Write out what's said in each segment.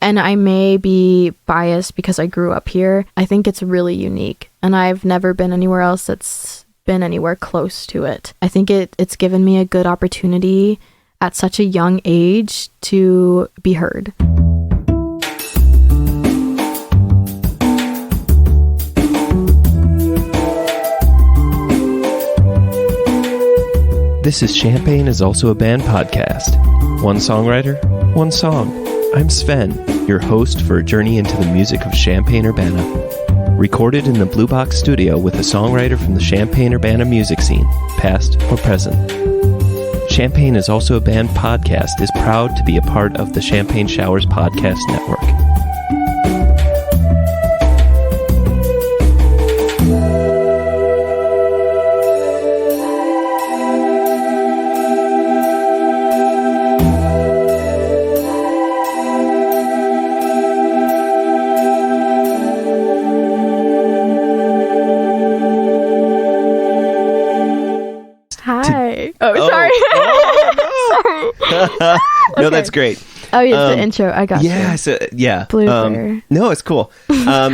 and I may be biased because I grew up here, I think it's really unique. And I've never been anywhere else that's been anywhere close to it. I think it's given me a good opportunity at such a young age to be heard. This is Champagne is Also a Band podcast. One songwriter, one song. I'm Sven, your host for a journey into the music of Champaign-Urbana. Recorded in the Blue Box studio with a songwriter from the Champaign-Urbana music scene, past or present. Champagne is Also a Band podcast is proud to be a part of the Champagne Showers Podcast Network. No, that's great. Oh, yeah, the intro. I got you. Yeah. Blooper. No, it's cool.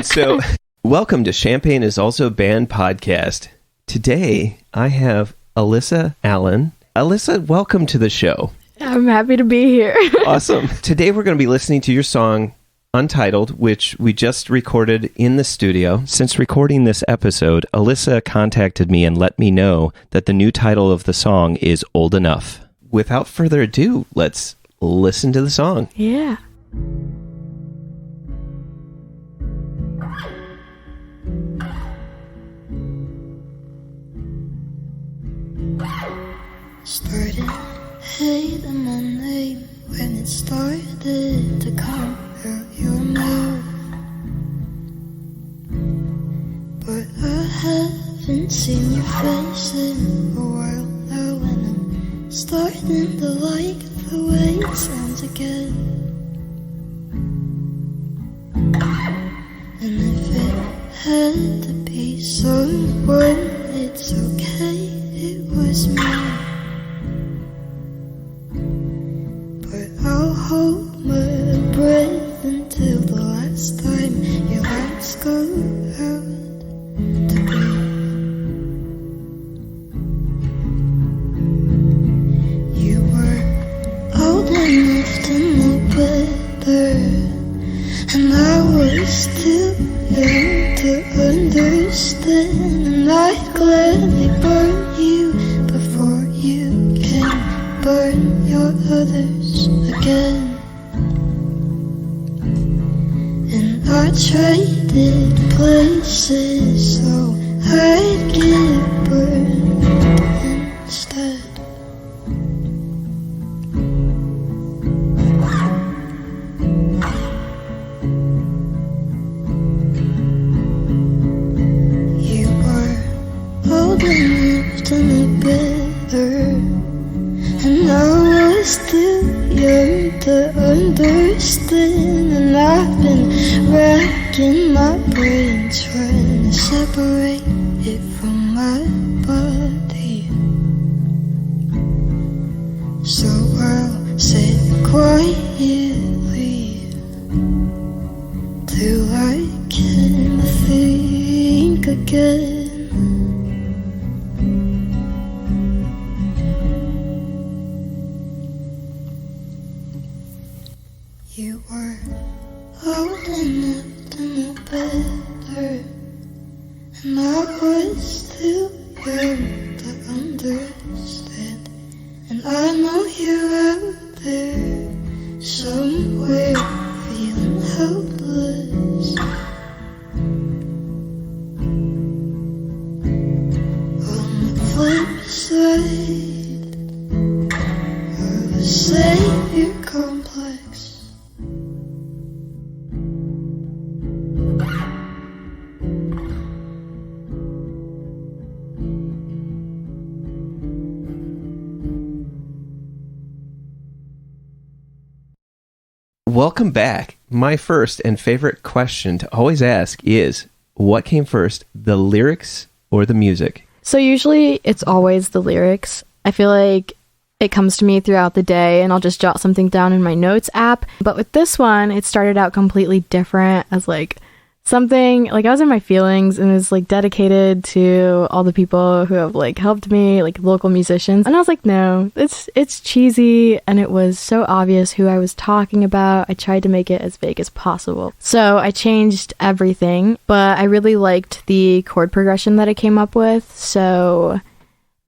So, welcome to Champagne is Also a Band podcast. Today, I have Alyssa Allen. Alyssa, welcome to the show. I'm happy to be here. Awesome. Today, we're going to be listening to your song, Untitled, which we just recorded in the studio. Since recording this episode, Alyssa contacted me and let me know that the new title of the song is Old Enough. Without further ado, let's listen to the song. Yeah. Started hating my name when it started to come out your mouth, but I haven't seen your face in a while now, and I'm starting to like the way it sounds again. And if it had to be someone, it's okay, it was me. But I'll hold my breath until the last time your lights go out to breathe. You were old enough to know better, and I was too young to understand, and I'd gladly burn you before you can burn your others again. And I traded places so I'd get burned instead. You were old enough to know better, and I was too young to understand, and I've been racking my brain trying to separate it from my body. So I'll sit quietly till I can think again. You were old enough to know better, and I was too young to understand. And I know you're out there somewhere feeling helpless. On the flip side of a savior complex. Welcome back. My first and favorite question to always ask is, what came first, the lyrics or the music? So usually it's always the lyrics. I feel like it comes to me throughout the day and I'll just jot something down in my notes app. But with this one, it started out completely different as like something like I was in my feelings, and it was like dedicated to all the people who have like helped me, like local musicians. And I was like, no, it's cheesy, and it was so obvious who I was talking about. I tried to make it as vague as possible. So I changed everything, but I really liked the chord progression that I came up with. So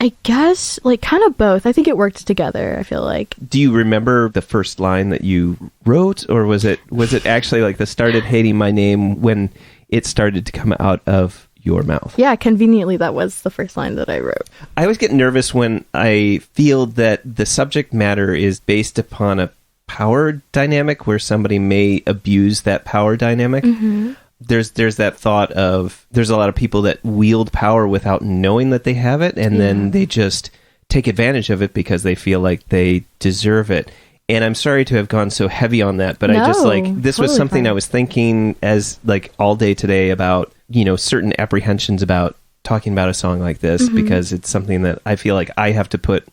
I guess like kind of both. I think it worked together, I feel like. Do you remember the first line that you wrote, or was it actually like the started hating my name when it started to come out of your mouth? Yeah, conveniently that was the first line that I wrote. I always get nervous when I feel that the subject matter is based upon a power dynamic where somebody may abuse that power dynamic. Mm-hmm. There's that thought of there's a lot of people that wield power without knowing that they have it, and then they just take advantage of it because they feel like they deserve it. And I'm sorry to have gone so heavy on that, but I just like this was something fine. I was thinking as like all day today about, you know, certain apprehensions about talking about a song like this, because it's something that I feel like I have to put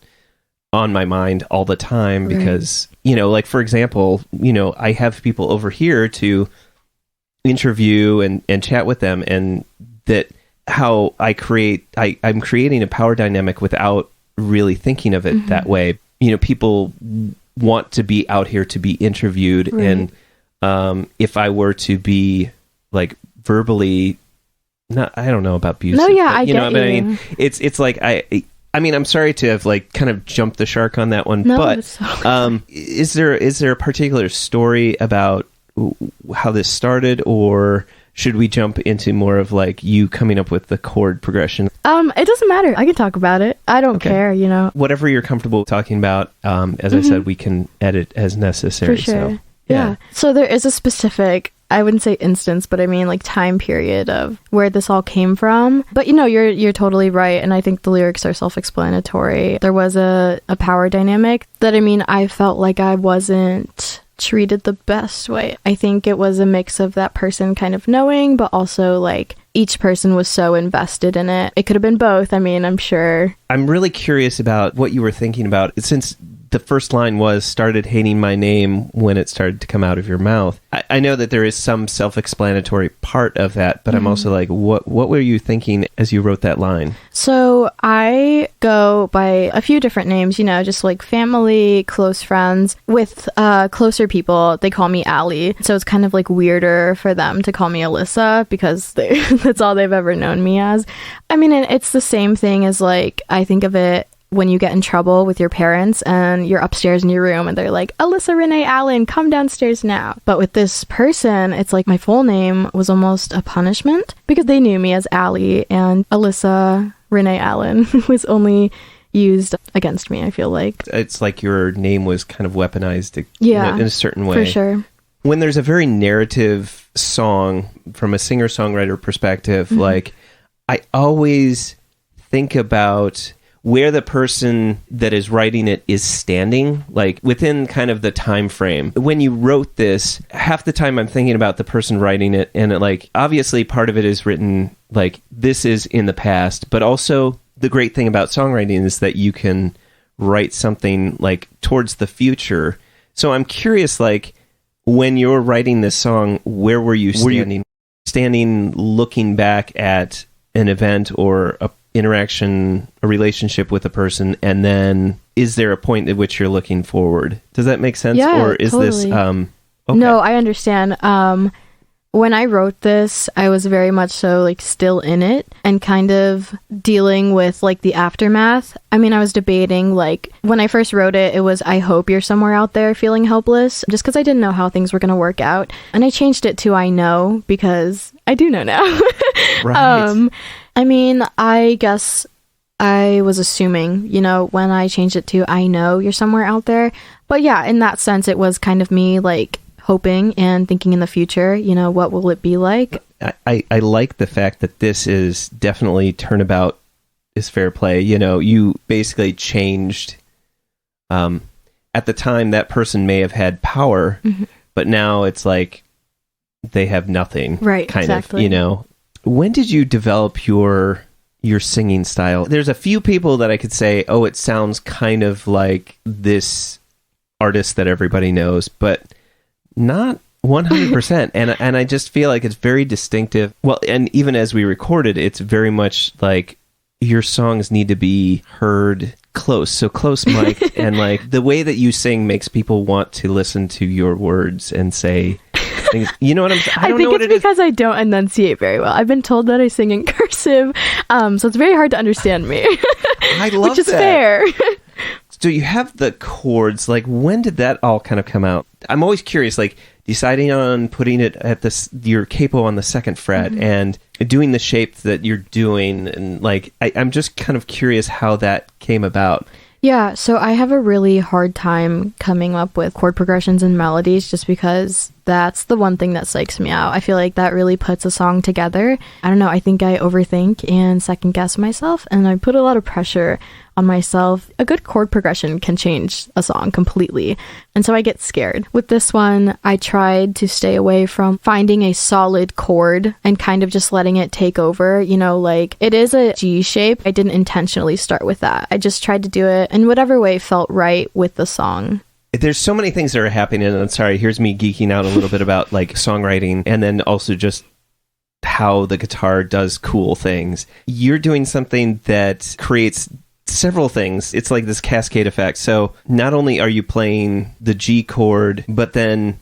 on my mind all the time because, you know, like for example, you know, I have people over here to interview and chat with them, and that how I'm creating a power dynamic without really thinking of it that way. You know, people want to be out here to be interviewed, and if I were to be like verbally, I don't know about abusive. No, yeah, but, I get know, you. But I mean, it's like I mean, I'm sorry to have like kind of jumped the shark on that one, no, but so is there a particular story about how this started, or should we jump into more of like you coming up with the chord progression? It doesn't matter. I can talk about it. I don't care, you know. Whatever you're comfortable talking about, as I said, we can edit as necessary. For sure. So, yeah. So there is a specific, I wouldn't say instance, but I mean like time period of where this all came from. But you know, you're totally right, and I think the lyrics are self-explanatory. There was a power dynamic that, I mean, I felt like I wasn't treated the best way. I think it was a mix of that person kind of knowing, but also like each person was so invested in it. It could have been both. I mean, I'm sure. I'm really curious about what you were thinking about, since the first line was started hating my name when it started to come out of your mouth. I know that there is some self-explanatory part of that, but I'm also like, what were you thinking as you wrote that line? So I go by a few different names, you know, just like family, close friends. With closer people, they call me Allie. So it's kind of like weirder for them to call me Alyssa because that's all they've ever known me as. I mean, it's the same thing as like, I think of it when you get in trouble with your parents and you're upstairs in your room and they're like, Alyssa Renee Allen, come downstairs now. But with this person, it's like my full name was almost a punishment because they knew me as Allie, and Alyssa Renee Allen was only used against me, I feel like. It's like your name was kind of weaponized in a certain way. For sure. When there's a very narrative song from a singer-songwriter perspective, like I always think about where the person that is writing it is standing, like within kind of the time frame. When you wrote this, half the time I'm thinking about the person writing it, and like obviously part of it is written like this is in the past, but also the great thing about songwriting is that you can write something like towards the future. So I'm curious, like when you're writing this song, where were you standing? Standing looking back at an event or a interaction, a relationship with a person, and then is there a point at which you're looking forward? Does that make sense? Yeah, or is totally. this okay. No, I understand. When I wrote this, I was very much so like still in it and kind of dealing with like the aftermath. I mean, I was debating, like when I first wrote it, it was I hope you're somewhere out there feeling helpless, just because I didn't know how things were going to work out. And I changed it to I know, because I do know now. Right. I mean, I guess I was assuming, you know, when I changed it to I know you're somewhere out there. But yeah, in that sense, it was kind of me like hoping and thinking in the future, you know, what will it be like? I like the fact that this is definitely turnabout is fair play. You know, you basically changed. At the time, that person may have had power, but now it's like they have nothing. Right, kind exactly. of, you know. When did you develop your your singing style. There's a few people that I could say, oh, it sounds kind of like this artist that everybody knows, but not 100%. and I just feel like it's very distinctive. Well, and even as we recorded, it's very much like your songs need to be heard close. So close mic, and like the way that you sing makes people want to listen to your words and say things. You know what I'm saying? I think it's because I don't enunciate very well. I've been told that I sing in cursive, so it's very hard to understand me. I love which is that. fair. So you have the chords. Like, when did that all kind of come out? I'm always curious, like deciding on putting it at your capo on the second fret and doing the shape that you're doing, and like I'm just kind of curious how that came about. Yeah, so I have a really hard time coming up with chord progressions and melodies just because that's the one thing that psychs me out. I feel like that really puts a song together. I don't know, I think I overthink and second guess myself, and I put a lot of pressure on myself. A good chord progression can change a song completely, and so I get scared. With this one, I tried to stay away from finding a solid chord and kind of just letting it take over. You know, like it is a G shape. I didn't intentionally start with that. I just tried to do it in whatever way felt right with the song. There's so many things that are happening, and I'm sorry, here's me geeking out a little bit about like songwriting, and then also just how the guitar does cool things. You're doing something that creates several things. It's like this cascade effect. So not only are you playing the G chord, but then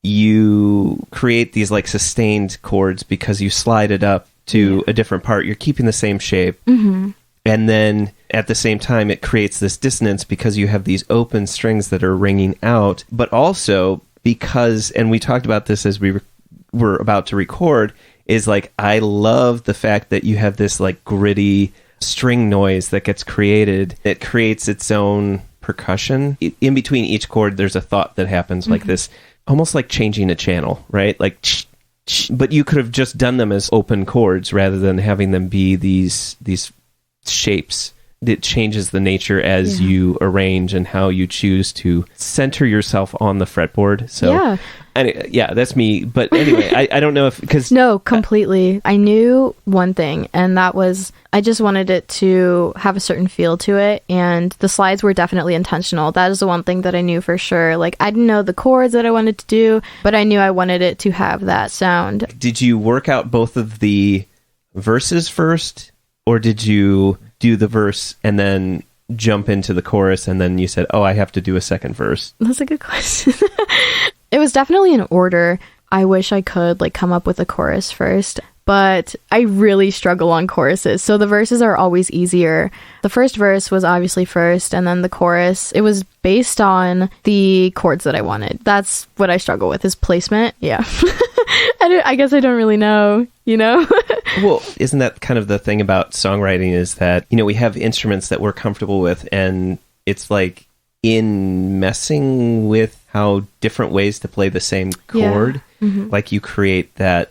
you create these like sustained chords because you slide it up to a different part. You're keeping the same shape. Mm-hmm. And then at the same time, it creates this dissonance because you have these open strings that are ringing out. But also because, and we talked about this as we were about to record, is like, I love the fact that you have this like gritty string noise that gets created. It creates its own percussion. In between each chord, there's a thought that happens like this, almost like changing a channel, right? Like, but you could have just done them as open chords rather than having them be these shapes. It changes the nature as you arrange and how you choose to center yourself on the fretboard. So that's me. But anyway, I don't know if, because no, completely. I knew one thing, and that was I just wanted it to have a certain feel to it, and the slides were definitely intentional. That is the one thing that I knew for sure. Like, I didn't know the chords that I wanted to do, but I knew I wanted it to have that sound. Did you work out both of the verses first, or did you do the verse and then jump into the chorus, and then you said, oh, I have to do a second verse? That's a good question. It was definitely in order. I wish I could like come up with a chorus first, but I really struggle on choruses. So the verses are always easier. The first verse was obviously first, and then the chorus, it was based on the chords that I wanted. That's what I struggle with, is placement. Yeah. I guess I don't really know, you know? Well, isn't that kind of the thing about songwriting, is that, you know, we have instruments that we're comfortable with, and it's like in messing with how different ways to play the same chord, like you create that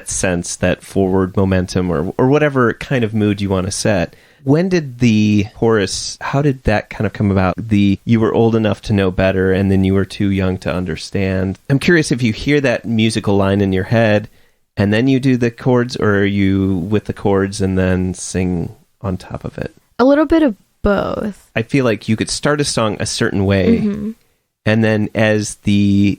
sense, that forward momentum, or whatever kind of mood you want to set. When did the chorus, how did that kind of come about? You were old enough to know better, and then you were too young to understand. I'm curious if you hear that musical line in your head, and then you do the chords, or are you with the chords and then sing on top of it? A little bit of both. I feel like you could start a song a certain way, and then as the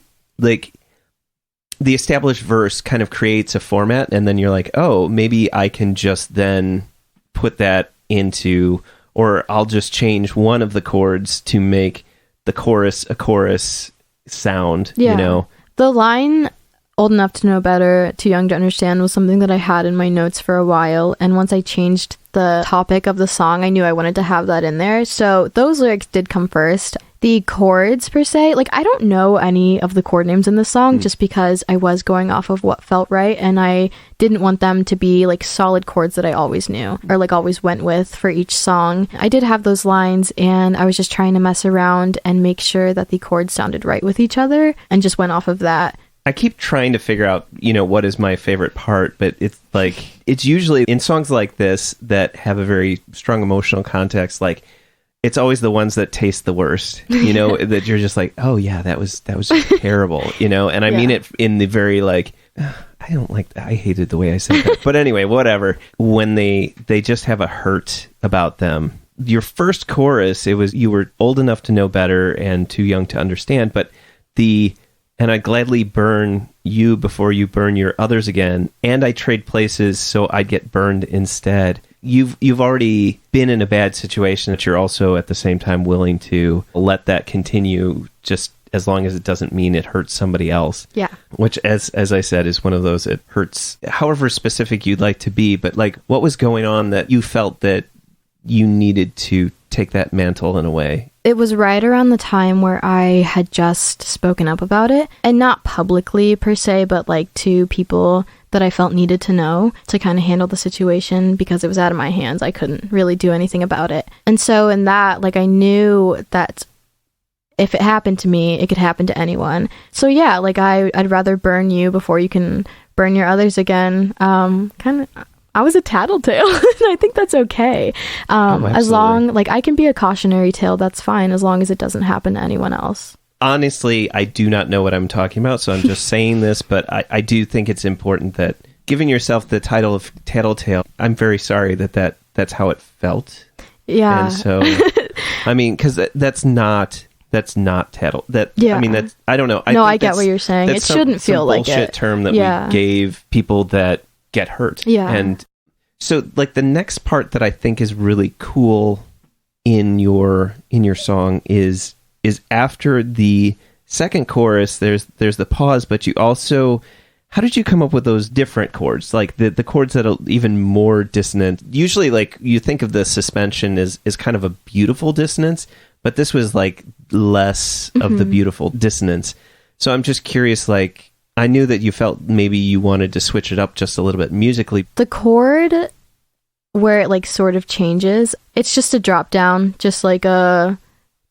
established verse kind of creates a format, and then you're like, oh, maybe I can just then put that into, or I'll just change one of the chords to make the chorus a chorus sound, you know? The line, old enough to know better, too young to understand, was something that I had in my notes for a while, and once I changed the topic of the song, I knew I wanted to have that in there. So those lyrics did come first. The chords, per se, like, I don't know any of the chord names in the song just because I was going off of what felt right, and I didn't want them to be like solid chords that I always knew or like always went with for each song. I did have those lines, and I was just trying to mess around and make sure that the chords sounded right with each other, and just went off of that. I keep trying to figure out, you know, what is my favorite part, but it's like, it's usually in songs like this that have a very strong emotional context, like, it's always the ones that taste the worst, you know, that you're just like, oh yeah, that was just terrible, you know? And I mean it in the very like, I hated the way I said that. But anyway, whatever. When they just have a hurt about them. Your first chorus, it was, you were old enough to know better and too young to understand, but and I gladly burn you before you burn your others again, and I trade places so I'd get burned instead. You've already been in a bad situation that you're also at the same time willing to let that continue, just as long as it doesn't mean it hurts somebody else. Yeah. Which, as I said, is one of those, it hurts however specific you'd like to be. But like, what was going on that you felt that you needed to take that mantle in a way? It was right around the time where I had just spoken up about it, and not publicly per se, but like to people that I felt needed to know to kind of handle the situation, because it was out of my hands. I couldn't really do anything about it. And so in that, like, I knew that if it happened to me, it could happen to anyone. So yeah, like I'd rather burn you before you can burn your others again. I was a tattletale, and I think that's okay. As long, like, I can be a cautionary tale, that's fine, as long as it doesn't happen to anyone else. Honestly, I do not know what I'm talking about, so I'm just saying this, but I do think it's important that giving yourself the title of tattletale, I'm very sorry that's how it felt. Yeah. And so, I mean, because that's not tattle. Yeah. I mean, that's, I don't know. I get what you're saying. It shouldn't feel like it. Bullshit term that we gave people that get hurt. Yeah. And so, like, the next part that I think is really cool in your song is after the second chorus, there's the pause, but you also, how did you come up with those different chords? Like the chords that are even more dissonant. Usually, like, you think of the suspension as kind of a beautiful dissonance, but this was like less of the beautiful dissonance. So I'm just curious, like, I knew that you felt maybe you wanted to switch it up just a little bit musically. The chord where it like sort of changes, it's just a drop down, just like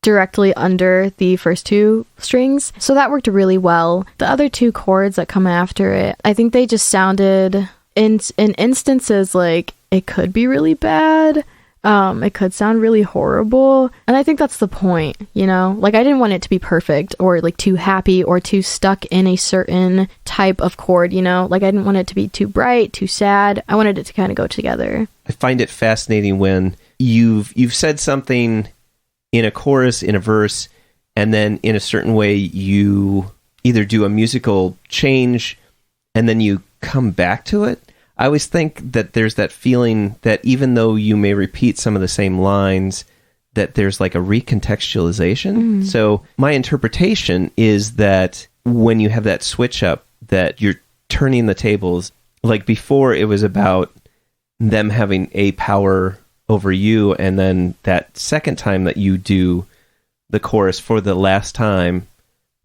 directly under the first two strings. So that worked really well. The other two chords that come after it, I think they just sounded in instances like it could be really bad. It could sound really horrible. And I think that's the point, you know? Like, I didn't want it to be perfect or like too happy or too stuck in a certain type of chord, you know? Like, I didn't want it to be too bright, too sad. I wanted it to kind of go together. I find it fascinating when you've said something in a chorus, in a verse, and then in a certain way you either do a musical change and then you come back to it. I always think that there's that feeling that even though you may repeat some of the same lines, that there's like a recontextualization. So my interpretation is that when you have that switch up, that you're turning the tables. Like before, it was about them having a power over you, and then that second time that you do the chorus for the last time,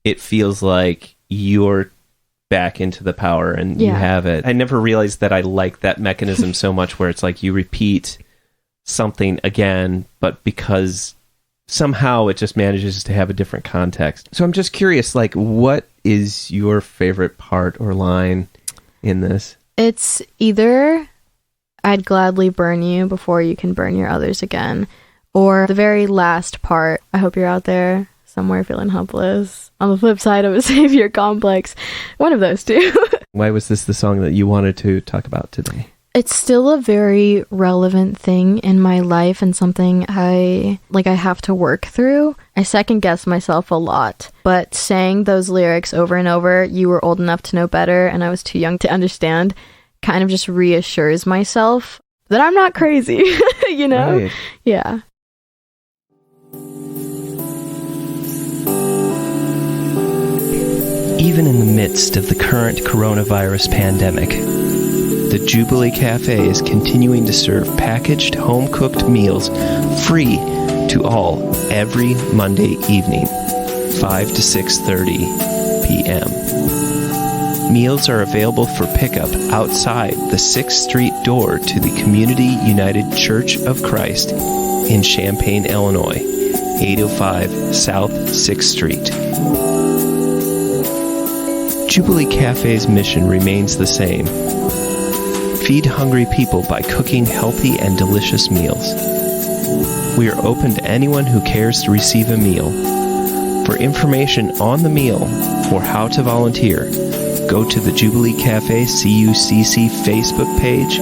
it feels like you're back into the power and you have it. I never realized that I like that mechanism so much, where it's like you repeat something again, but because somehow it just manages to have a different context. So I'm just curious, like, what is your favorite part or line in this? It's either I'd gladly burn you before you can burn your others again, or the very last part, I hope you're out there somewhere feeling helpless, on the flip side of a savior complex. One of those two. Why was this the song that you wanted to talk about today? It's still a very relevant thing in my life and something I have to work through. I second guess myself a lot, but saying those lyrics over and over, you were old enough to know better and I was too young to understand, kind of just reassures myself that I'm not crazy, you know? Right. Yeah. Even in the midst of the current coronavirus pandemic, the Jubilee Cafe is continuing to serve packaged, home-cooked meals free to all every Monday evening, 5 to 6:30 p.m. Meals are available for pickup outside the 6th Street door to the Community United Church of Christ in Champaign, Illinois, 805 South 6th Street. Jubilee Cafe's mission remains the same. Feed hungry people by cooking healthy and delicious meals. We are open to anyone who cares to receive a meal. For information on the meal or how to volunteer, go to the Jubilee Cafe CUCC Facebook page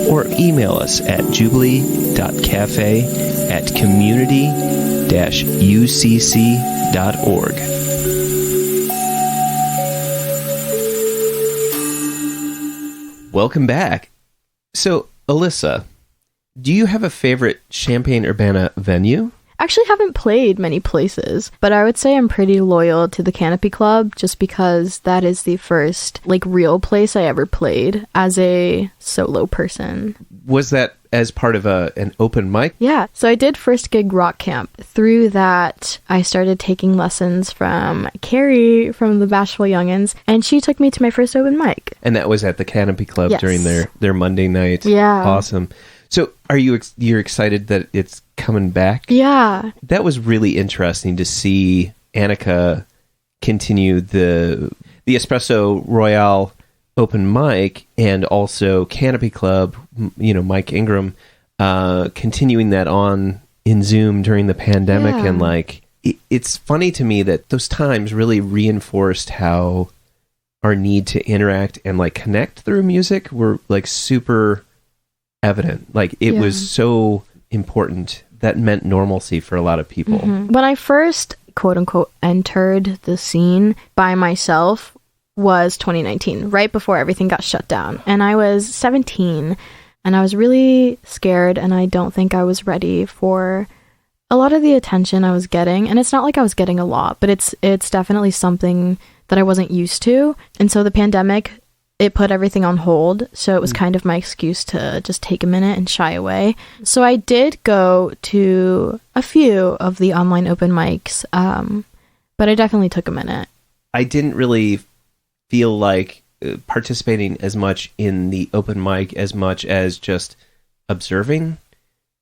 or email us at jubilee.cafe@community-ucc.org. Welcome back. So, Alyssa, do you have a favorite Champaign-Urbana venue? Actually haven't played many places, but I would say I'm pretty loyal to the Canopy Club just because that is the first real place I ever played as a solo person. Was that as part of an open mic? Yeah, so I did first gig rock camp. Through that, I started taking lessons from Carrie from the Bashful Youngins, and she took me to my first open mic. And that was at the Canopy Club during their Monday night. Yeah. Awesome. So are you're excited that it's coming back? Yeah. That was really interesting to see Annika continue the Espresso Royale open mic and also Canopy Club, Mike Ingram, continuing that on in Zoom during the pandemic. Yeah. And it's funny to me that those times really reinforced how our need to interact and connect through music were super evident. It was so important. That meant normalcy for a lot of people. Mm-hmm. When I first, quote unquote, entered the scene by myself was 2019, right before everything got shut down. And I was 17 and I was really scared, and I don't think I was ready for a lot of the attention I was getting. And it's not like I was getting a lot, but it's definitely something that I wasn't used to. And so the pandemic, it put everything on hold, so it was kind of my excuse to just take a minute and shy away. So I did go to a few of the online open mics, but I definitely took a minute. I didn't really feel like participating as much in the open mic as much as just observing,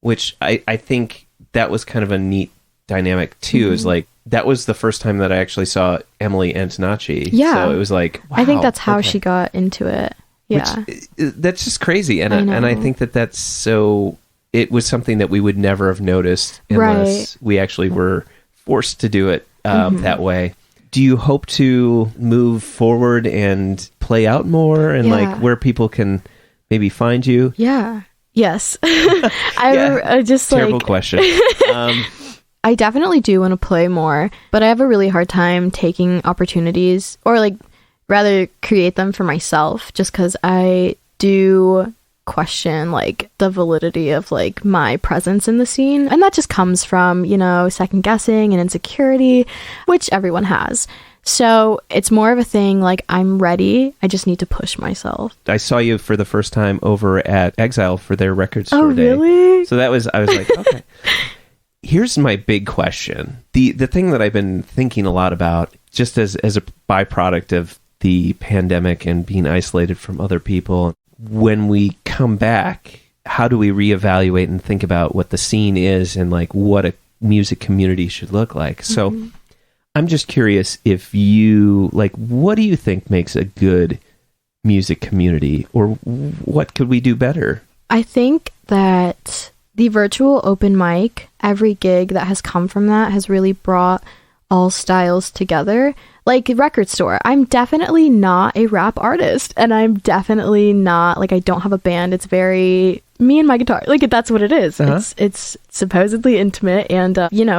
which I think that was kind of a neat dynamic too. Is that was the first time that I actually saw Emily Antonacci. Yeah. So it was wow. I think that's how she got into it. Yeah. Which, that's just crazy. And I think that's so... It was something that we would never have noticed unless we actually were forced to do it that way. Do you hope to move forward and play out more and where people can maybe find you? Yeah. Yes. I just terrible question. I definitely do want to play more, but I have a really hard time taking opportunities or rather create them for myself just because I do question the validity of my presence in the scene. And that just comes from, second guessing and insecurity, which everyone has. So it's more of a thing I'm ready. I just need to push myself. I saw you for the first time over at Exile for their record store day. Oh, really? So I was like, okay. Here's my big question. The thing that I've been thinking a lot about, just as a byproduct of the pandemic and being isolated from other people, when we come back, how do we reevaluate and think about what the scene is and what a music community should look like? So I'm just curious if you, what do you think makes a good music community, or what could we do better? I think that the virtual open mic, every gig that has come from that has really brought all styles together. Record store, I'm definitely not a rap artist, and I'm definitely not, I don't have a band. It's very me and my guitar. That's what it is. Uh-huh. It's supposedly intimate and,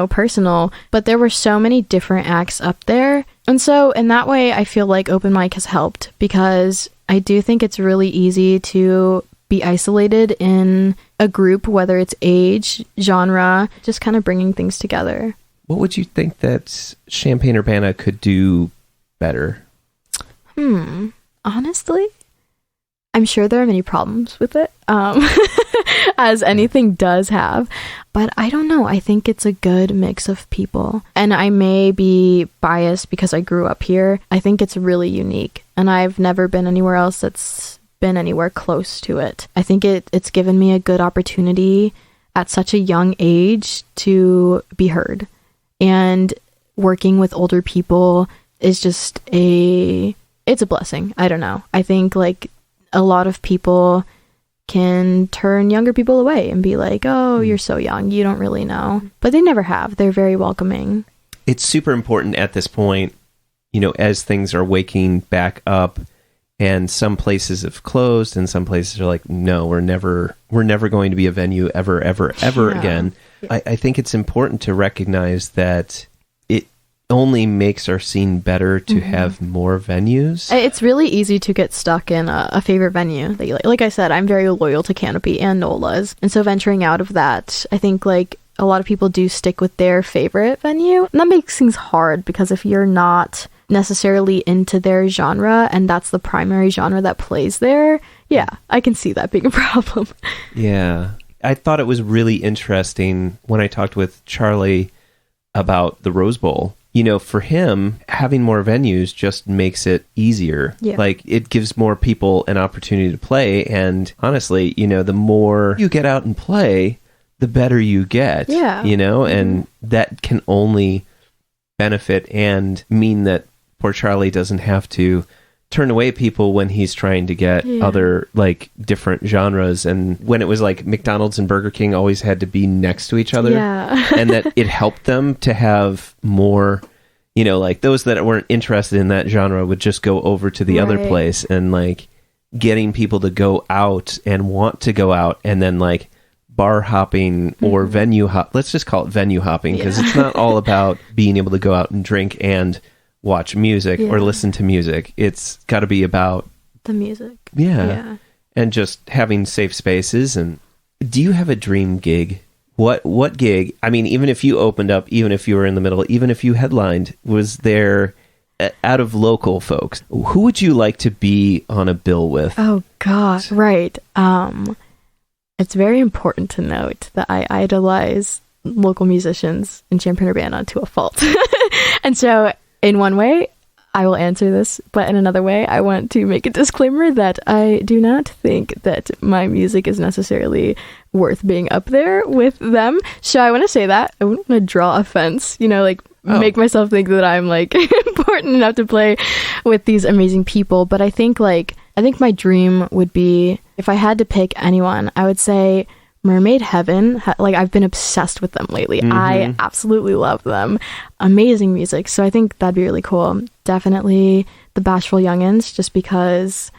personal, but there were so many different acts up there. And so in that way, I feel like open mic has helped because I do think it's really easy to be isolated in a group, whether it's age, genre, just kind of bringing things together. What would you think that Champaign-Urbana could do better? Honestly, I'm sure there are many problems with it, as anything does have, but I don't know. I think it's a good mix of people, and I may be biased because I grew up here. I think it's really unique, and I've never been anywhere else that's been anywhere close to it. I think it's given me a good opportunity at such a young age to be heard, and working with older people is just it's a blessing. I don't know. I think a lot of people can turn younger people away and be like, oh, you're so young, you don't really know. But they never have. They're very welcoming. It's super important at this point, as things are waking back up and some places have closed and some places are like, no, we're never going to be a venue ever again. I think it's important to recognize that it only makes our scene better to have more venues. It's really easy to get stuck in a favorite venue that you like. Like I said, I'm very loyal to Canopy and NOLA's. And so venturing out of that, I think like a lot of people do stick with their favorite venue. And that makes things hard because if you're not necessarily into their genre and that's the primary genre that plays there, yeah, I can see that being a problem. Yeah. I thought it was really interesting when I talked with Charlie about the Rose Bowl. For him, having more venues just makes it easier. Yeah. Like, it gives more people an opportunity to play. And honestly, the more you get out and play, the better you get. Yeah. And that can only benefit and mean that poor Charlie doesn't have to turn away people when he's trying to get other like different genres. And when it was like McDonald's and Burger King always had to be next to each other, and that it helped them to have more, like those that weren't interested in that genre would just go over to the other place, and like getting people to go out and want to go out, and then like bar hopping or venue hop. Let's just call it venue hopping, because it's not all about being able to go out and drink and watch music or listen to music. It's got to be about the music. Yeah. And just having safe spaces. And do you have a dream gig? What gig? I mean, even if you opened up, even if you were in the middle, even if you headlined, was there, out of local folks, who would you like to be on a bill with? Oh God, right. It's very important to note that I idolize local musicians in Champaign-Urbana to a fault. And so in one way, I will answer this, but in another way, I want to make a disclaimer that I do not think that my music is necessarily worth being up there with them. So I want to say that. I wouldn't want to draw offense, make myself think that I'm like important enough to play with these amazing people. But I think my dream would be, if I had to pick anyone, I would say Mermaid Heaven. I've been obsessed with them lately. I absolutely love them. Amazing music. So I think that'd be really cool. Definitely the Bashful Youngins, just because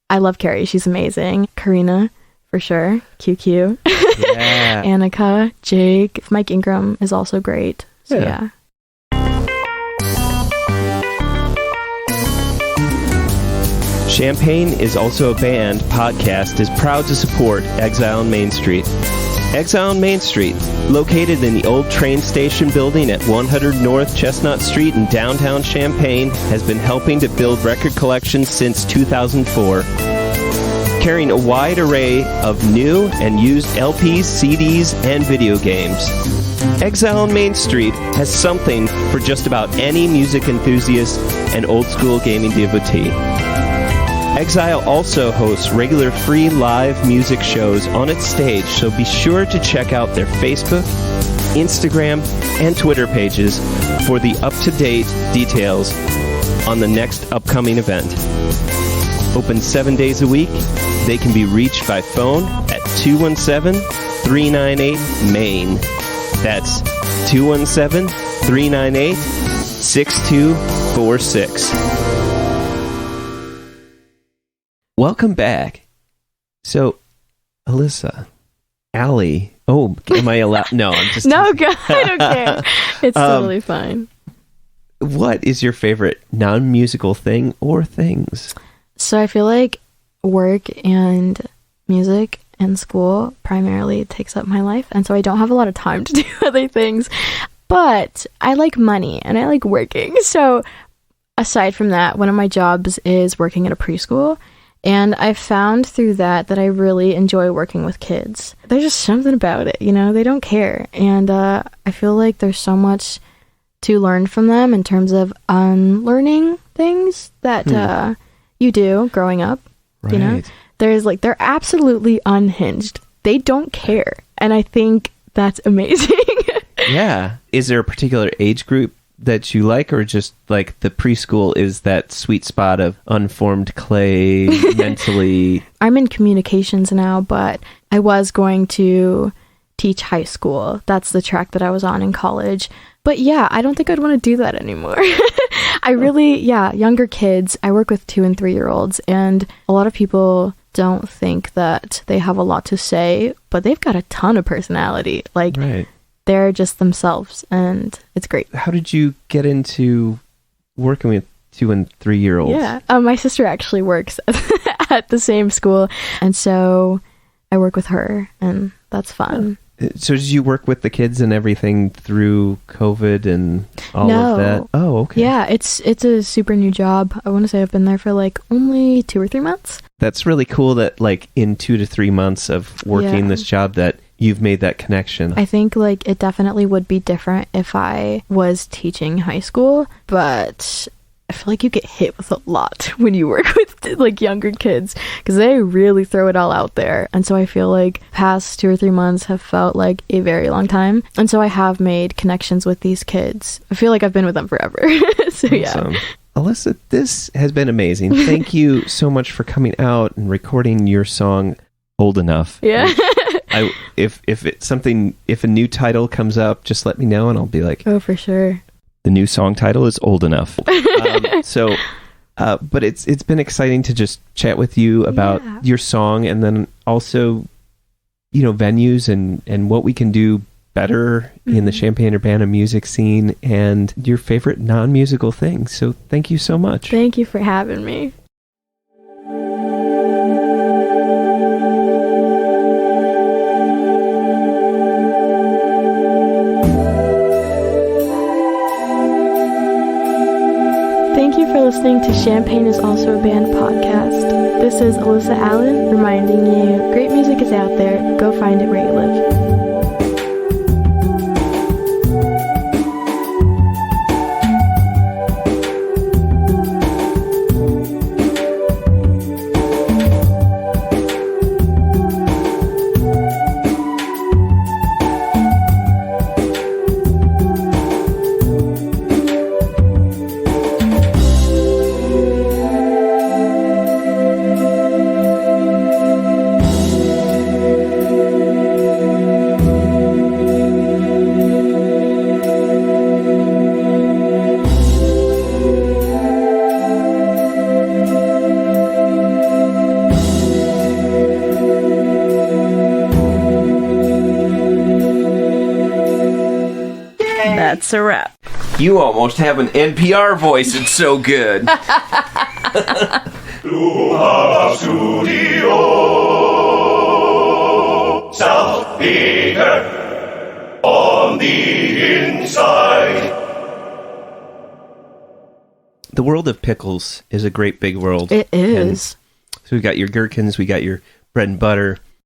I love Carrie. She's amazing. Karina, for sure. QQ. Yeah. Annika, Jake. Mike Ingram is also great. So yeah. Champaign is Also a Band podcast is proud to support Exile on Main Street. Exile on Main Street, located in the old train station building at 100 North Chestnut Street in downtown Champaign, has been helping to build record collections since 2004. Carrying a wide array of new and used LPs, CDs, and video games. Exile on Main Street has something for just about any music enthusiast and old-school gaming devotee. Exile also hosts regular free live music shows on its stage, so be sure to check out their Facebook, Instagram, and Twitter pages for the up-to-date details on the next upcoming event. Open 7 days a week, they can be reached by phone at 217-398-MAIN. That's 217-398-6246. Welcome back. So, Alyssa, Allie. Oh, am I allowed? No, I'm just... No, God, I don't care. It's totally fine. What is your favorite non-musical thing or things? So I feel like work and music and school primarily takes up my life. And so I don't have a lot of time to do other things. But I like money and I like working. So aside from that, one of my jobs is working at a preschool. And I've found through that I really enjoy working with kids. There's just something about it, they don't care. And I feel like there's so much to learn from them in terms of unlearning things that you do growing up. Right. They're absolutely unhinged. They don't care. And I think that's amazing. Yeah. Is there a particular age group that you like, or just like the preschool is that sweet spot of unformed clay mentally? I'm in communications now, but I was going to teach high school. That's the track that I was on in college. But yeah, I don't think I'd want to do that anymore. Younger kids. I work with 2 and 3-year-olds, and a lot of people don't think that they have a lot to say, but they've got a ton of personality. Like, Right. they're just themselves, and it's great. How did you get into working with 2 and 3-year-olds? Yeah. My sister actually works at the same school, and so I work with her, and that's fun. So did you work with the kids and everything through COVID and all of that? Oh, okay. Yeah, it's a super new job. I want to say I've been there for like only 2 or 3 months. That's really cool that like in 2 to 3 months of working this job that you've made that connection. I think like it definitely would be different if I was teaching high school, but I feel like you get hit with a lot when you work with like younger kids because they really throw it all out there. And so I feel like past 2 or 3 months have felt like a very long time. And so I have made connections with these kids. I feel like I've been with them forever. So Awesome. Alyssa, this has been amazing. Thank you so much for coming out and recording your song Old Enough. Yeah. If a new title comes up, just let me know and I'll be like, oh, for sure. The new song title is Old Enough. But it's been exciting to just chat with you about your song, and then also, venues and what we can do better in the Champaign-Urbana music scene and your favorite non-musical things. So thank you so much. Thank you for having me. Thank you for listening to Champaign is Also a Band podcast. This is Alyssa Allen reminding you great music is out there. Go find it where you live. That's a wrap. You almost have an NPR voice. It's so good. Studio South Peter on the inside. The world of pickles is a great big world. It is. So we got your gherkins, we got your bread and butter,